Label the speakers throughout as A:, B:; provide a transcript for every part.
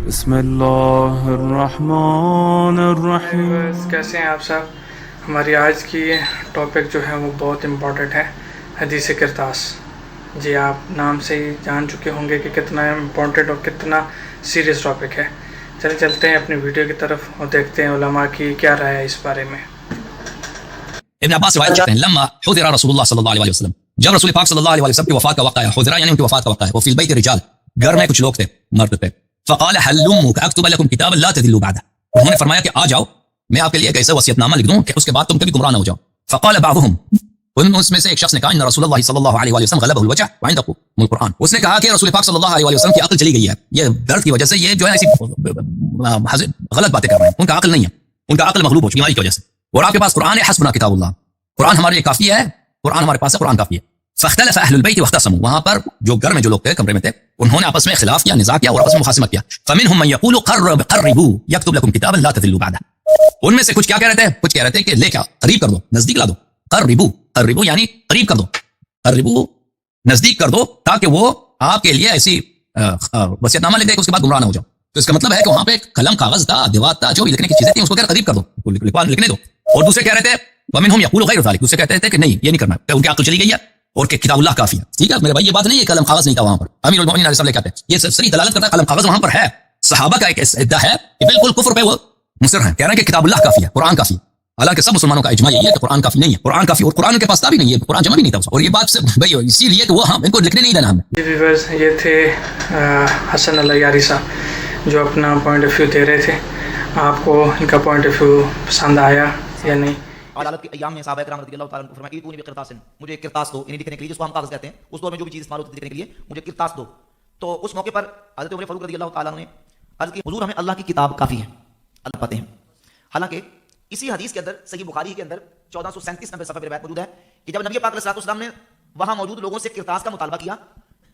A: بسم اللہ الرحمن الرحیم.
B: کیسے ہیں آپ سب؟ ہماری آج کی ٹاپک جو ہے وہ بہت امپورٹنٹ ہے، حدیث کرتاس. جی آپ نام سے ہی جان چکے ہوں گے کہ کتنا امپورٹنٹ اور کتنا سیریس ٹاپک ہے. چلے چلتے ہیں اپنی ویڈیو کی طرف اور دیکھتے ہیں علماء کی کیا رائے ہے اس بارے میں.
C: ابن عباس روایت کرتے ہیں لما حضر رسول اللہ صلی اللہ علیہ وسلم، جب رسول پاک صلی اللہ علیہ وسلم کی وفات کا وقت آیا، حضرہ یعنی ان کی وفات کا وقت آیا، وفی البیت رجال، گھر میں کچھ لوگ تھے مرد تھے. فقال حلموا اکتب لكم کتابا لا تضلوا بعده، انہوں نے فرمایا کہ آ جاؤ میں آپ کے لیے ایک ایسا وصیت نامہ لکھ دوں کہ اس کے بعد تم کبھی گمراہ نہ ہو جاؤ. فقال بعضهم، ان میں سے ایک شخص نے کہا ان رسول اللہ صلی اللہ علیہ وسلم غلبه الوجع وعنده القرآن، اس نے کہا کہ رسول پاک صلی اللہ علیہ وسلم کی عقل چلی گئی ہے، یہ درد کی وجہ سے یہ جو ہے ایسی غلط باتیں کر رہے ہیں، ان کا عقل نہیں ہے، ان کا عقل مغلوب ہو چکی بیماری کی وجہ سے، اور آپ کے پاس قرآن ہے، حسبنا کتاب اللہ، قرآن ہمارے لیے کافی ہے، قرآن ہمارے پاس ہے، قرآن کافی ہے. فاختلف اہل البیت واختصموا، وہاں پر جو گھر میں جو لوگ تھے کمرے میں تھے انہوں نے آپس میں اختلاف کیا، نزاع کیا اور آپس میں مخاصمت کیا. فمنهم من يقول قربوا يكتب لكم كتابا لا تضلوا بعده، ان میں سے کچھ کیا کہہ رہے تھے، کچھ کہہ رہے تھے کہ لے کیا قریب کر دو، نزدیک لا دو. قربوا یعنی قریب کر دو، قربوا نزدیک کر دو تاکہ وہ آپ کے لیے ایسی وصیت نامہ لکھ دے کہ اس کے بعد گمراہ نہ ہو جاؤ. تو اس کا مطلب ہے کہ وہاں پہ قلم کاغذ تھا، دیوات تھا، جو بھی لکھنے کی چیزیں تھیں اس کو قریب کر دو، لکھنے دو. اور دوسرے کہہ رہے تھے ومنهم يقول غير ذلك، دوسرے کہتے تھے کہ نہیں یہ نہیں کرنا، ان کی عقل چلی گئی ہے اور کہ کتاب اللہ کافی ہے. ٹھیک ہے میرے بھائی، یہ بات نہیں ہے قلم کاغذ نہیں تھا وہاں پر، امیر المؤمنین علیہ السلام کہتے ہیں یہ صریح دلالت کرتا ہے قلم کاغذ وہاں پر ہے. صحابہ کا ایک ادعا ہے کہ بالکل کفر پہ وہ مصر ہیں، کہہ رہے ہیں کہ کتاب اللہ کافی ہے، قرآن کافی ہے. حالانکہ سب مسلمانوں کا اجماع یہی ہے کہ قرآن کافی نہیں ہے، قرآن کافی، اور قرآن کے پاس تھا بھی نہیں، یہ قرآن جمع بھی نہیں تھا، اور یہ بات سے بھائی اسی لیے کہ وہ ہم ان کو لکھنے نہیں دینا ہمیں.
B: ویورز، یہ تھے حسن العیاری صاحب جو اپنا پوائنٹ آف ویو دے رہے تھے. آپ کو ان کا پوائنٹ آف ویو پسند آیا یا نہیں؟
D: عدالت کے ایام میں صحابہ کرام رضی اللہ تعالیٰ عنہ کو فرمایا ایتونی بقرطاس، مجھے ایک کرتاس دو، یعنی لکھنے کے لیے جس کو ہم کاغذ کہتے ہیں، اس دور میں جو بھی چیز استعمال ہوتی ہے لکھنے کے لیے مجھے کرتاس دو. تو اس موقع پر حضرت عمر فاروق رضی اللہ تعالیٰ عنہ نے عرض کی حضور ہمیں اللہ کی کتاب کافی ہے، اللہ پاتے ہیں. حالانکہ اسی حدیث کے اندر صحیح بخاری کے اندر 1437 نمبر صفحہ پر روایت موجود ہے کہ جب نبی پاک علیہ الصلوۃ والسلام نے وہاں موجود لوگوں سے کرتاس کا مطالبہ کیا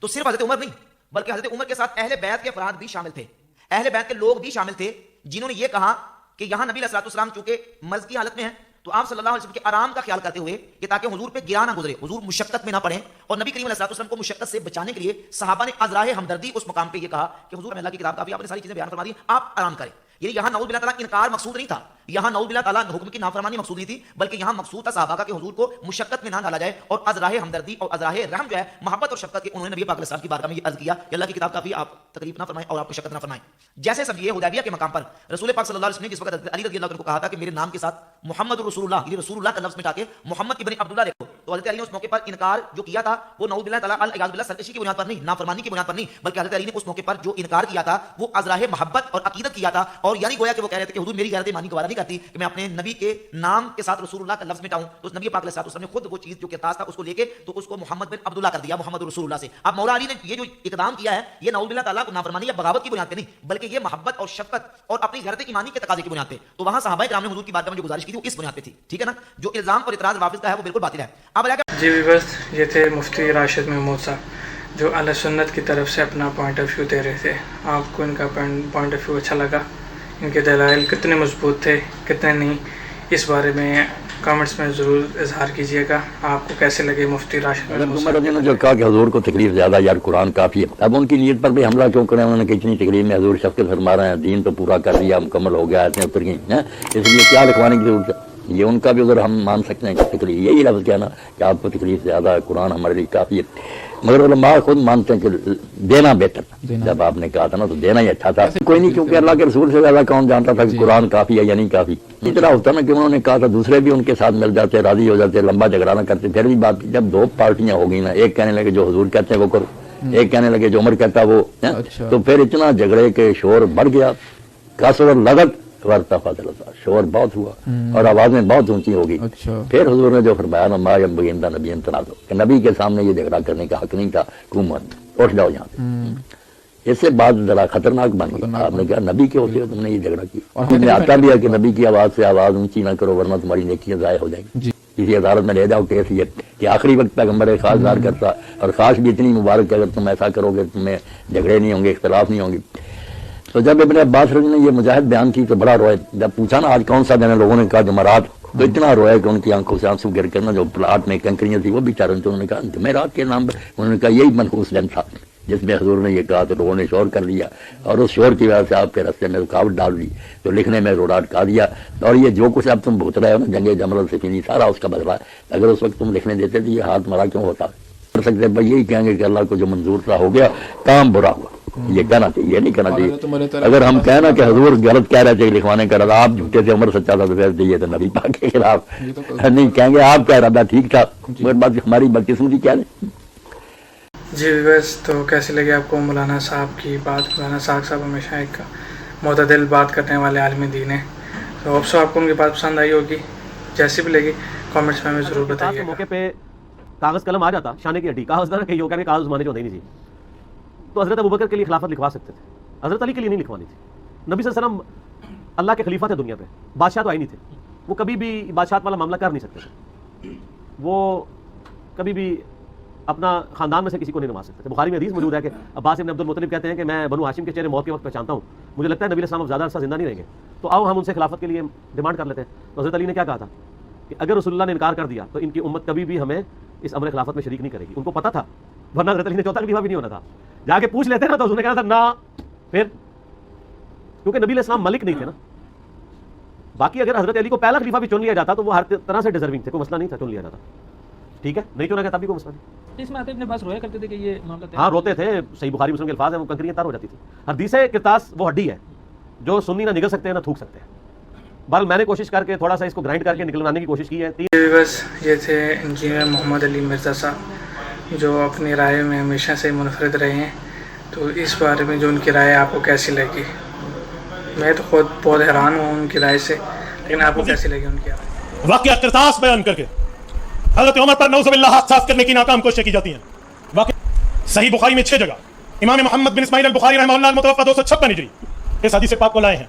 D: تو صرف حضرت عمر نہیں بلکہ حضرت عمر کے ساتھ اہل بیت کے افراد بھی شامل تھے، اہل بیت کے لوگ بھی شامل تھے جنہوں نے یہ کہا کہ یہاں نبی علیہ الصلوۃ والسلام چونکہ مرض کی حالت میں ہیں تو آپ صلی اللہ علیہ وسلم کے آرام کا خیال کرتے ہوئے کہ تاکہ حضور پہ گرا نہ گزرے، حضور مشقت میں نہ پڑیں، اور نبی کریم علیہ الصلوۃ والسلام کو مشقت سے بچانے کے لیے صحابہ نے ازراہ ہمدردی اس مقام پہ یہ کہا کہ حضور ہمیں اللہ کی کتاب کافی، آپ نے ساری چیزیں بیان فرما دی، آپ آرام کریں. یعنی یہاں نعوذ باللہ تعالیٰ انکار مقصود نہیں تھا، یہاں نعوذ باللہ تعالیٰ حکم کی نافرمانی مقصود نہیں تھی، بلکہ یہاں مقصود تھا صحابہ کا کہ حضور کو مشقت میں نہ ڈالا جائے، اور ازراہ ہمدردی اور ازراہ رحم جو ہے محبت اور شفقت کے انہوں نے نبی پاک علیہ السلام کی بارگاہ میں یہ عرض کیا کہ اللہ کی کتاب کافی، آپ تکلیف نہ فرمائیں اور آپ مشقت نہ فرمائیں. جیسے سمجھیے حدیبیہ کے مقام پر رسول پاک صلی اللہ علیہ وسلم نے جس وقت علی رضی اللہ عنہ کو کہا تھا کہ میرے نام کے ساتھ محمد رسول اللہ، یہ رسول اللہ کا لفظ مٹا کے محمد ابن عبداللہ لکھو، تو حضرت علی نے اس موقع پر انکار جو کیا تھا وہ نعوذ باللہ تعالیٰ العیاذ باللہ سرکشی کی بنیاد پر نہیں، نافرمانی کی بنیاد پر نہیں، بلکہ حضرت علی نے اس موقع پر جو انکار کیا تھا وہ ازراہ محبت اور عقیدت کیا تھا، اور یعنی گویا کہ وہ کہہ رہے تھے کہ حضور میری غیرت ایمانی گوارا نہیں کرتی کہ میں اپنے نبی کے نام کے ساتھ رسول اللہ کا لفظ مٹاؤں. تو اس نبی پاک علیہ الصلوۃ والسلام نے خود وہ چیز جو کرتاس تھا اس کو لے کے تو اس کو محمد بن عبداللہ کر دیا، محمد رسول اللہ سے. اب مولا علی نے یہ جو اقدام کیا ہے یہ نعوذ باللہ تعالیٰ کو نافرمانی یا بغاوت کی بنیاد پہ نہیں بلکہ یہ محبت اور شفقت اور اپنی غیرت ایمانی کے تقاضے کی بنیاد پہ. تو وہاں صحابہ کرام نے حضور کی بارگاہ میں جو گزارش کی تھی وہ اس بنیاد پہ تھی. ٹھیک ہے نا، جو الزام اور اعتراض رافض کا ہے وہ بالکل باطل ہے. اب
B: جی ویورز، یہ تھے مفتی راشد محمود صاحب جو اہل سنت کی طرف سے اپنا پوائنٹ آف ویو دے رہے تھے. آپ کو ان کا پوائنٹ آف ویو اچھا لگا؟ ان کے دلائل کتنے مضبوط تھے کتنے نہیں، اس بارے میں کامنٹس میں ضرور اظہار کیجیے گا. آپ کو کیسے لگے مفتی راشد محمود صاحب
E: نے جو کہا کہ حضور کو تکلیف زیادہ یار قرآن کافی ہے، اب ان کی نیت پر بھی حملہ کیوں کریں؟ انہوں نے کہ اتنی تکلیف میں حضور شفقت فرما رہے ہیں، دین تو پورا کر دیا، مکمل ہو گیا، اتنے اتر گئی ہیں، اس لیے کیا لکھوانے کی ضرورت ہے؟ یہ ان کا بھی ادھر ہم مان سکتے ہیں کہ تکلیف یہی لفظ کہنا کہ آپ کو تکلیف زیادہ ہے، قرآن ہمارے لیے کافی ہے، مگر علماء خود مانتے ہیں کہ دینا بہتر تھا. جب آپ نے کہا تھا نا تو دینا ہی اچھا تھا. کوئی نہیں، کیونکہ اللہ کے رسول سے زیادہ کون جانتا تھا کہ قرآن کافی ہے یا نہیں کافی. اس طرح ہوتا نا کہ انہوں نے کہا تھا دوسرے بھی ان کے ساتھ مل جاتے، راضی ہو جاتے، لمبا جھگڑا نہ کرتے. پھر بھی بات جب دو پارٹیاں ہو گئی نا، ایک کہنے لگے جو حضور کہتے ہیں وہ کرو، ایک کہنے لگے جو عمر کہتا وہ، تو پھر اتنا جھگڑے کے شور بڑھ گیا، کثرت لغت ورتفع الصوت، شور بہت ہوا اور آوازیں بہت اونچی ہو گئی. پھر حضور نے جو فرمایا نا ما ينبغي نبی تنازع، کہ نبی کے سامنے یہ جھگڑا کرنے کا حق نہیں تھا، حکومت اٹھ جاؤ یہاں سے. اس سے بات ذرا خطرناک بن گئی. آپ نے کہا نبی کے ہوتے ہو تم نے یہ جھگڑا کیا. اس میں آتا بھی ہے کہ نبی کی آواز سے آواز اونچی نہ کرو ورنہ تمہاری نیکیاں ضائع ہو جائیں گی. کسی عدالت میں لے جاؤ کیس یہ کہ آخری وقت پیغمبر خاص دار کرتا، اور خاص بھی اتنی مبارک کہ اگر تم ایسا کرو گے تمہیں جھگڑے نہیں ہوں گے، اختلاف نہیں ہوں گے. تو جب ابن عباس رضی نے یہ مجاہد بیان کی تو بڑا روئے. جب پوچھا نا آج کون سا دن ہے، لوگوں نے کہا جمعرات، تو اتنا روئے کہ ان کی آنکھوں سے آنسو گر کر نا جو پلاٹ میں کنکریاں تھی وہ بھی چارن، تو انہوں نے کہا جمعرات کے نام پر، انہوں نے کہا یہی منحوس دن تھا جس میں حضور نے یہ کہا تو لوگوں نے شور کر دیا اور اس شور کی وجہ سے آپ کے راستے میں رکاوٹ ڈال دی تو لکھنے میں روڑا اٹکا دیا. اور یہ جو کچھ اب تم بھوت رہے ہو نا جنگ جمل سفینی سارا اس کا بدلہ ہے. اگر اس وقت تم لکھنے دیتے تو یہ ہاتھ مرا کیوں ہوتا؟ کر سکتے بھائی یہی کہیں گے کہ اللہ کو جو منظور تھا ہو گیا, کام برا ہوا, یہ کہنا چاہیے, یہ نہیں کہنا چاہیے. اگر ہم کہنا کہ حضور غلط کہہ رہے تھے لکھوانے کا ارادہ, آپ جھوٹے تھے, عمر سچا تھا, تو پھر یہ تو نبی پاک کے خلاف نہیں کہیں گے آپ کا ارادہ ٹھیک تھا, مگر بات ہماری بدقسمتی کیا ہے.
B: جی بس تو کیسی لگی آپ کو مولانا صاحب کی بات؟ مولانا صاحب ہمیشہ ایک معتدل بات کرنے والے عالم دین ہیں, تو ہوپ سو آپ کو ان کی بات پسند آئی ہوگی. جیسی بھی لگی کامنٹس میں ہمیں ضرور بتائیے.
F: موقع پہ کاغذ قلم آ جاتا, شانے کی ہڈی کاغذ نہ کہ کاغذ زمانے جو ہوتے ہی نہیں تھی, تو حضرت ابوبکر کے لیے خلافت لکھوا سکتے تھے, حضرت علی کے لیے نہیں لکھوانی تھی. نبی صلی اللہ علیہ وسلم اللہ کے خلیفہ تھے دنیا پہ, بادشاہ تو آئی نہیں تھے, وہ کبھی بھی بادشاہت والا معاملہ کر نہیں سکتے تھے, وہ کبھی بھی اپنا خاندان میں سے کسی کو نہیں نما سکتے تھے. بخاری میں حدیث موجود ہے کہ عباس بن عبد المطلب کہتے ہیں کہ میں بنو ہاشم کے چہرے موت کے وقت پہچانتا ہوں, مجھے لگتا ہے نبی علیہ السلام زیادہ عرصہ زندہ نہیں رہیں گے, تو آؤ ہم ان سے خلافت کے لیے ڈیمانڈ کر لیتے ہیں. تو حضرت علی نے کیا کہا تھا کہ اگر رسول اللہ نے انکار کر دیا تو ان کی امت کبھی بھی ہمیں اس امر خلافت میں شریک نہیں کرے گی. ان کو پتا تھا, ورنہ حضرت علی نے چوتھا خلیفہ بھی نہیں ہونا تھا. جا کے پوچھ لیتے نا تو اس نے کہا تھا نہ, پھر کیونکہ نبی علیہ السلام ملک نہیں تھے نا. باقی اگر حضرت علی کو پہلا خلیفہ بھی چن لیا جاتا تو وہ ہر طرح سے ڈیزرونگ تھے, کوئی مسئلہ نہیں تھا, چن لیا جاتا. ٹھیک ہے, نہیں چنا گیا تب بھی کوئی مسئلہ نہیں.
G: اس میں آتے اپنے پاس رویا کرتے تھے کہ یہ معاملہ
F: ہاں روتے تھے, صحیح بخاری مسلم کے الفاظ ہیں, وہ کنکریاں تار ہو جاتی تھی. حدیث کرتاس وہ ہڈی ہے جو سنی نہ نگل سکتے ہیں نہ تھوک سکتے ہیں. بہرحال میں نے کوشش کر کے تھوڑا سا اس کو گرائنڈ کر کے نکلوانے کی کوشش کی ہے.
B: بس یہ تھے انجینئر محمد علی مرزا صاحب, جو اپنی رائے میں ہمیشہ سے منفرد رہے ہیں. تو اس بارے میں جو ان کی رائے آپ کو کیسی لگی؟ میں تو خود بہت حیران ہوں ان کی رائے سے, لیکن آپ کو کیسی لگی ان کی رائے؟
H: واقعہ کرتاس بیان کر کے حضرت عمر پر نعوذ باللہ ہاتھ صاف کرنے کی ناکام کوششیں کی جاتی ہیں. واقعہ صحیح بخاری میں 6 جگہ امام محمد بن اسماعیل البخاری رحمہ اللہ المتوفى 256 ہجری اس حدیث پاک کو لائے ہیں.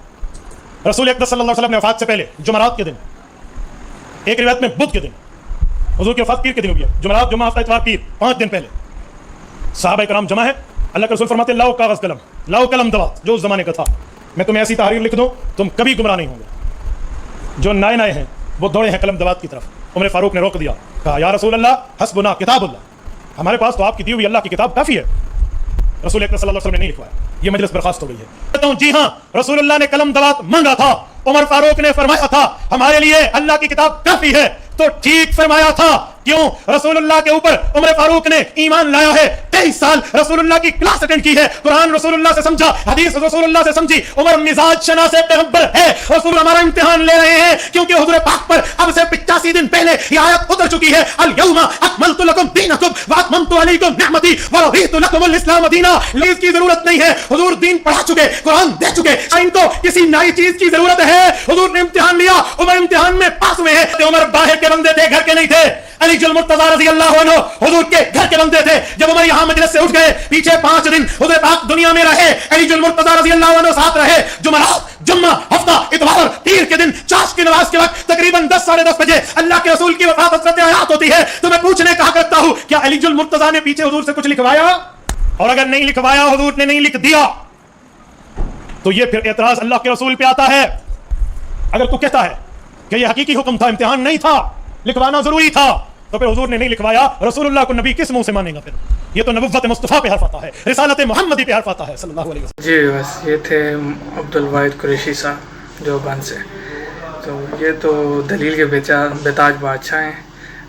H: رسول اکرم صلی اللہ علیہ وسلم نے وفات سے پہلے جمعرات کے دن, ایک روایت میں بدھ کے دن, حضور کی وفات پیر کے دن ہوئی ہے, جمعرات جمعہ ہفتہ اتوار پیر 5 دن پہلے صحابہ کرام جمع ہے. اللہ کے رسول فرماتے ہیں لاؤ کاغذ قلم, لاؤ قلم دوات جو اس زمانے کا تھا, میں تمہیں ایسی تحریر لکھ دوں تم کبھی گمراہ نہیں ہوں گے. جو نئے ہیں وہ دوڑے ہیں قلم دوات کی طرف. عمر فاروق نے روک دیا, کہا یا رسول اللہ حسبنا کتاب اللہ, ہمارے پاس تو آپ کی دی ہوئی اللہ کی کتاب کافی ہے. رسول اکرم صلی اللہ علیہ وسلم نے نہیں لکھوایا. یہ مجلس برخاست ہو گئی ہے. کہتا ہوں جی ہاں رسول اللہ نے قلم دوات مانگا تھا, عمر فاروق نے فرمایا تھا ہمارے لیے اللہ کی کتاب کافی ہے, تو ٹھیک فرمایا تھا. کیوں؟ رسول اللہ کے اوپر عمر فاروق نے ایمان لایا ہے, 23 سال رسول اللہ کی کلاس اٹینڈ کی ہے, قرآن رسول اللہ سے سمجھا, حدیث رسول اللہ سے سمجھی. عمر مزاج شناس پیغمبر ہے, رسول ہمارا امتحان لے رہے ہیں کیونکہ حضور پاک پر اب سے 85 دن پہلے یہ آیت اتر چکی ہے, الیوم اکملت لکم دینکم واتممت علیکم نعمتی ورضیت لکم الاسلام دینا. لیز کی ضرورت نہیں ہے, حضور دین پڑھا چکے, قرآن دے چکے, ان کو کسی نئی چیز کی ضرورت ہے. حضور نے امتحان لیا, عمر امتحان میں پاس ہوئے ہیں. عمر باہر کے بندے تھے, گھر کے نہیں تھے. علی المرتضی رضی اللہ عنہ حضور کے گھر کے بندے تھے. جب عمر یہاں مجلس سے اٹھ گئے, پیچھے 5 دن حضور پاک دنیا میں رہے, علی المرتضی رضی اللہ عنہ ساتھ رہے. جمعرات جمعہ ہفتہ اتوار پیر کے دن چاش کی نماز کے وقت تقریباً 10 ساڑھے 10 بجے اللہ کے رسول کی وفات حضرت آیات ہوتی ہے. تو میں پوچھنے کہا کرتا ہوں کیا علی المرتضی نے پیچھے حضور سے کچھ لکھوایا؟ اور اگر نہیں لکھوایا, حضور نے نہیں لکھ دیا, تو یہ پھر اعتراض اللہ کے رسول پہ آتا ہے. اگر تو کہتا ہے کہ یہ حقیقی حکم تھا, امتحان نہیں تھا, لکھوانا ضروری تھا, تو پھر حضور نے نہیں لکھوایا, رسول اللہ کو نبی کس منہ سے مانے گا؟ پھر یہ تو نبوت مصطفیٰ پہ حرف آتا ہے, رسالت محمدی پہ حرف آتا ہے صلی اللہ علیہ وسلم.
B: جی بس یہ تھے عبد الواحد قریشی صاحب جو بند سے. تو یہ تو دلیل کے بےتاج بادشاہ ہیں.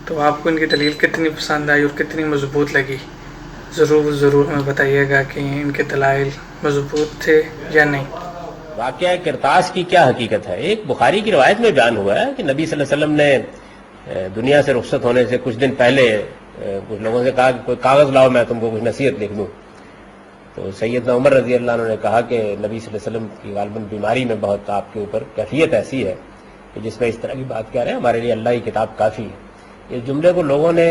B: تو آپ کو ان کی دلیل کتنی پسند آئی اور کتنی مضبوط لگی؟ ضرور ہمیں بتائیے گا کہ ان کے دلائل مضبوط تھے یا نہیں.
I: واقعہ کرتاس کی کیا حقیقت ہے؟ ایک بخاری کی روایت میں بیان ہوا ہے کہ نبی صلی اللہ علیہ وسلم نے دنیا سے رخصت ہونے سے کچھ دن پہلے کچھ لوگوں سے کہا کہ کوئی کاغذ لاؤ میں تم کو کچھ نصیحت لکھ دوں. تو سیدنا عمر رضی اللہ عنہ نے کہا کہ نبی صلی اللہ علیہ وسلم کی غالباً بیماری میں بہت آپ کے اوپر کیفیت ایسی ہے کہ جس میں اس طرح کی بات کہہ رہے ہیں, ہمارے لیے اللہ کی کتاب کافی ہے. اس جملے کو لوگوں نے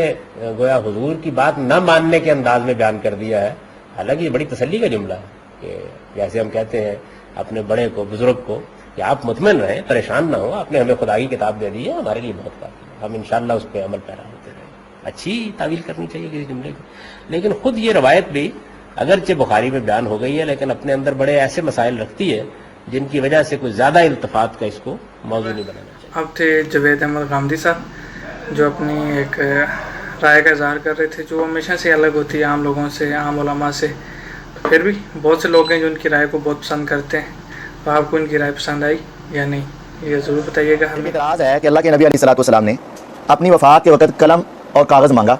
I: گویا حضور کی بات نہ ماننے کے انداز میں بیان کر دیا ہے. حالانکہ یہ بڑی تسلی کا جملہ ہے کہ جیسے ہم کہتے ہیں اپنے بڑے کو, بزرگ کو, کہ آپ مطمئن رہیں, پریشان نہ ہوں, آپ نے ہمیں خدا کی کتاب دے دی ہے, ہمارے لیے بہت کافی ہے, ہم انشاءاللہ اس پہ عمل پیرا ہوتے رہیں. اچھی تعویل کرنی چاہیے کسی جملے کی. لیکن خود یہ روایت بھی اگرچہ بخاری میں بیان ہو گئی ہے, لیکن اپنے اندر بڑے ایسے مسائل رکھتی ہے جن کی وجہ سے کوئی زیادہ التفات کا اس کو موضوع نہیں بنانا چاہیے.
B: اب تھے جوید احمد غامدی صاحب جو اپنی ایک رائے کا اظہار کر رہے تھے جو ہمیشہ سے الگ ہوتی ہے عام لوگوں سے, عام علماء سے, پھر بھی بہت سے لوگ ہیں جو ان کی رائے کو بہت پسند کرتے ہیں. تو آپ کو ان کی رائے پسند آئی یا نہیں یہ ضرور بتائیے گا ہمیں.
D: اعتراض ہے کہ اللہ کے نبی علیہ الصلوۃ والسلام نے اپنی وفات کے وقت قلم اور کاغذ مانگا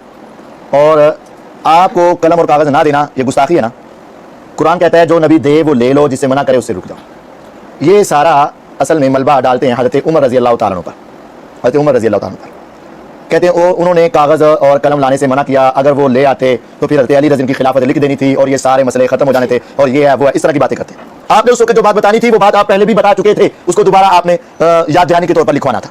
D: اور آپ کو قلم اور کاغذ نہ دینا یہ گستاخی ہے نا. قرآن کہتا ہے جو نبی دے وہ لے لو، جس سے منع کرے اس سے رک جاؤ. یہ سارا اصل میں ملبہ ڈالتے ہیں حضرت عمر رضی اللہ تعالیٰ عنہ پر. حضرت عمر رضی اللہ تعالیٰ عنہ پر کہتے ہیں انہوں نے کاغذ اور قلم لانے سے منع کیا، اگر وہ لے آتے تو پھر حضرت علی رضی کی خلافت لکھ دینی تھی اور یہ سارے مسئلے ختم ہو جانے تھے، اور یہ ہے وہ ہے، اس طرح کی باتیں کرتے ہیں. آپ نے اس وقت جو بات بتانی تھی وہ بات آپ پہلے بھی بتا چکے تھے، اس کو دوبارہ آپ نے یاد دہانی کے طور پر لکھوانا تھا.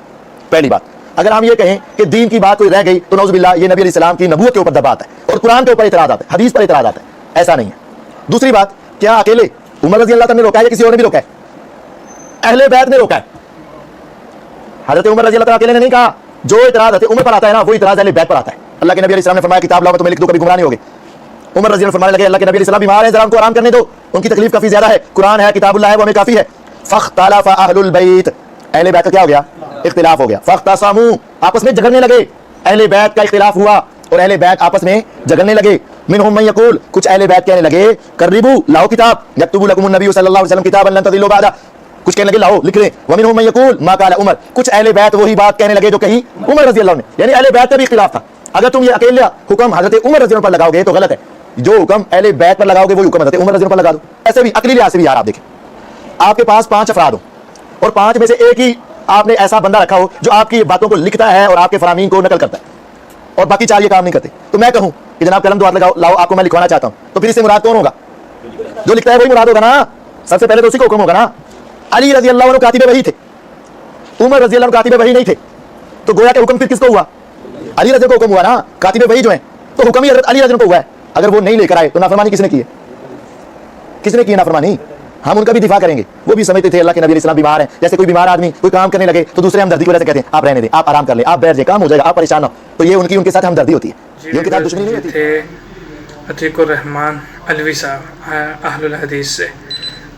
D: پہلی بات، اگر ہم یہ کہیں کہ دین کی بات کوئی رہ گئی تو نعوذ باللہ یہ نبی علیہ السلام کی نبوت کے اوپر دبا آتا ہے اور قرآن کے اوپر اعتراض آتا ہے، حدیث پر اعتراض آتا ہے. ایسا نہیں ہے. دوسری بات، کیا اکیلے عمر رضی اللہ تعالیٰ نے روکا ہے یا کسی اور نے بھی روکا ہے؟ اہل بیت نے روکا ہے. حضرت عمر رضی اللہ تعالیٰ اکیلے نے نہیں کہا. جو اعتراض حضرت عمر پر آتا ہے نا وہ اعتراض اہل بیت پر آتا ہے. اللہ کے نبی علیہ السلام نے فرمایا کتاب لاؤ تو میں لکھ دوں کبھی گمراہ نہیں ہوگے. عمر رضی اللہ فرمانے لگے اللہ کے نبی علیہ السلام بیمار ہیں، ذرا ان کو آرام کرنے دو، ان کی تکلیف کافی زیادہ ہے. قرآن ہے، کتاب اللہ ہے، وہ ہمیں کافی ہے. فاختلف اہل البیت، اہل بیت کا کیا ہو گیا؟ اختلاف ہو گیا. فاختصموا، آپس میں جھگڑنے لگے. اہل بیت کا اختلاف ہوا اور اہل بیت آپس میں جھگڑنے لگے. منہم من یقول، کچھ اہل بیت کہنے لگے قربوا، لاؤ کتاب، یکتب لکم النبی صلی اللہ علیہ وسلم کتابا لن تضلوا بعد، کچھ کہنے لگے لاؤ لکھ لیں. ومنہم من یقول ما قال عمر، کچھ اہل بیت وہی بات کہنے لگے جو کہی عمر رضی اللہ عنہ نے. یعنی اہل بیت کا بھی اختلاف تھا. اگر تم یہ اکیلا حکم حضرت عمر رضی اللہ عنہ پر لگاؤ گے تو غلط ہے. جو حکم اہل بیت پر لگاؤ گے وہی حکم حضرت عمر رضی اللہ عنہ پر لگا دو. ایسے بھی عقلی لحاظ سے بھی یار آپ دیکھیں، آپ کے پاس 5 افراد ہوں اور 5 میں سے ایک ہی آپ نے ایسا بندہ رکھا ہو جو آپ کی باتوں کو لکھتا ہے اور آپ کے فرامین کو نقل کرتا ہے اور باقی 4 یہ کام نہیں کرتے. تو میں کہوں کہ جناب قلم 2 ہاتھ لگاؤ، لاؤ آپ کو میں لکھوانا چاہتا ہوں، تو پھر اس سے مراد کون ہوگا؟ جو لکھتا ہے وہی مراد ہوگا نا. سب سے پہلے تو اسی کو حکم ہوگا نا. علی رضی اللہ عنہ کاتب وحی تھے، عمر رضی اللہ عنہ کاتب وحی نہیں تھے، تو گویا کہ حکم پھر کس کو ہوا؟ علی رضی کو حکم ہوا نا. کاتب وحی جو ہیں تو حکم ہی حضرت علی رضی کو ہوا ہے. اگر وہ نہیں لے کر آئے تو نافرمانی کس نے کی ہے؟ کس نے کی نافرمانی؟ ہم ان کا بھی دفاع کریں گے. وہ بھی سمجھتے تھے اللہ کے نبی علیہ السلام بیمار ہیں. جیسے کوئی بیمار آدمی کوئی کام کرنے لگے تو دوسرے ہمدردی کی وجہ سے کہتے ہیں آپ رہنے دیں، آپ آرام کر لیں، آپ بیٹھ جائیں، کام ہو جائے گا، آپ پریشان نہ ہو. تو یہ ان کے ساتھ ہمدردی ہوتی ہے، یہ ان کے ساتھ دشمنی نہیں ہوتی.
B: تھے عتیق الرحمان علوی صاحب اہل الحدیث سے،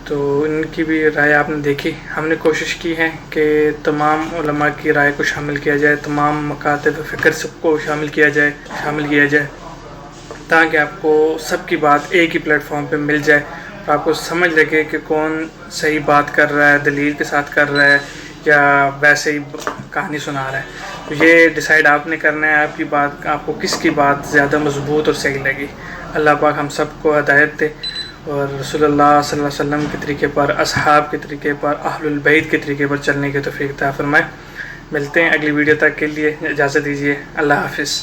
B: تو ان کی بھی رائے آپ نے دیکھی. ہم نے کوشش کی ہے کہ تمام علماء کی رائے کو شامل کیا جائے، تمام مکاتب فکر سب کو شامل کیا جائے تاکہ آپ کو سب کی بات ایک ہی پلیٹ فارم پہ مل جائے اور آپ کو سمجھ لگے کہ کون صحیح بات کر رہا ہے، دلیل کے ساتھ کر رہا ہے یا ویسے ہی کہانی سنا رہا ہے. تو یہ ڈیسائیڈ آپ نے کرنا ہے، آپ کی بات، آپ کو کس کی بات زیادہ مضبوط اور صحیح لگی. اللہ پاک ہم سب کو ہدایت دے اور رسول اللہ صلی اللہ علیہ وسلم کے طریقے پر، اصحاب کے طریقے پر، اہل البیت کے طریقے پر چلنے کی توفیق عطا فرمائے. ملتے ہیں اگلی ویڈیو تک کے لیے اجازت دیجیے. اللہ حافظ.